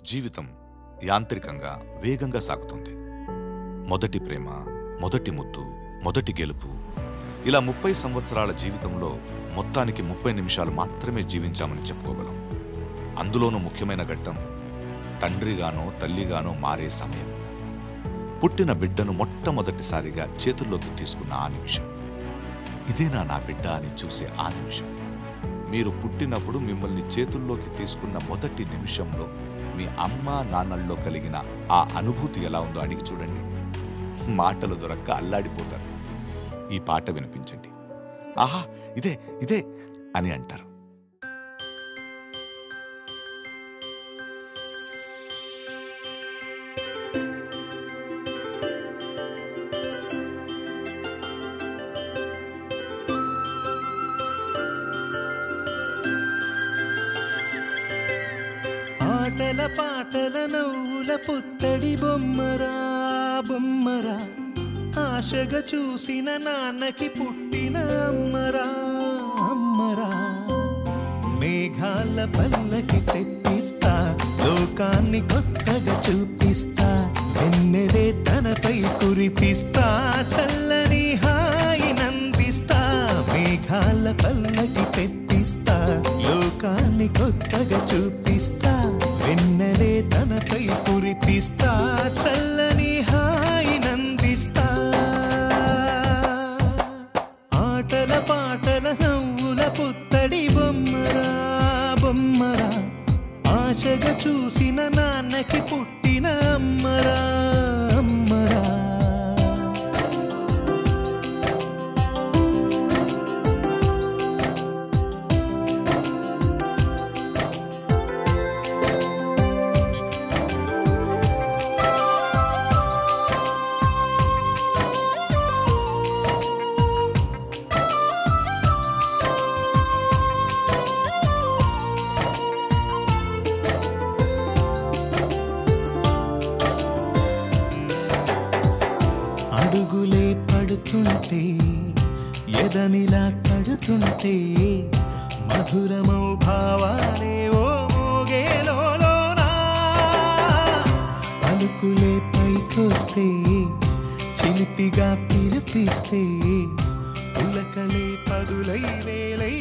జీవితం యాంత్రికంగా వేగంగా సాగుతుంది. మొదటి ప్రేమ, మొదటి ముద్దు, మొదటి గెలుపు, ఇలా 30 సంవత్సరాల జీవితంలో మొత్తానికి 30 నిమిషాలు మాత్రమే జీవించామని చెప్పుకోగలం. అందులోనూ ముఖ్యమైన ఘట్టం తండ్రిగానో తల్లిగానో మారే సమయం. పుట్టిన బిడ్డను మొట్టమొదటిసారిగా చేతుల్లోకి తీసుకున్న ఆ నిమిషం. ఇదేనా నా బిడ్డ అని చూసే ఆ నిమిషం. మీరు పుట్టినప్పుడు మిమ్మల్ని చేతుల్లోకి తీసుకున్న మొదటి నిమిషంలో మీ అమ్మా నాన్నల్లో కలిగిన ఆ అనుభూతి ఎలా ఉందో అడిగి చూడండి. మాటలు దొరక్క అల్లాడిపోతారు. ఈ పాట వినిపించండి. ఆహా, ఇదే ఇదే అని అంటారు. ఆటల పాటల నవ్వుల పుత్తడి బొమ్మరా బొమ్మరా, ఆశగా చూసిన నాన్నకి పుట్టిన అమ్మరా అమ్మరా. మేఘాల పల్లకి తెప్పిస్తా, లోకాన్ని కొత్తగా చూపిస్తా, వెన్నెలే తనపై కురిపిస్తా, చల్లని హాయి నందిస్తా. మేఘాల పల్లకి తెప్పిస్తా, లోకాన్ని కొత్తగా చూపిస్తా, వెన్నెలే తనపై కురిపిస్తా, చల్లని హాయి నందిస్తా. ఆటల పాటల నవ్వుల పుత్తడి బొమ్మరా బొమ్మరా, ఆశగా చూసిన నాన్నకి పుట్టిన అమ్మరా అమ్మరా. అడుగులే పడుతుంటే, ఎదనిలా తడుతుంటే, మధురమౌ భావాలే ఓ మోగేలోనా. పలుకులే పైకొస్తే, చిలిపిగా పిలిపిస్తే, పులకలే పదులై వేలై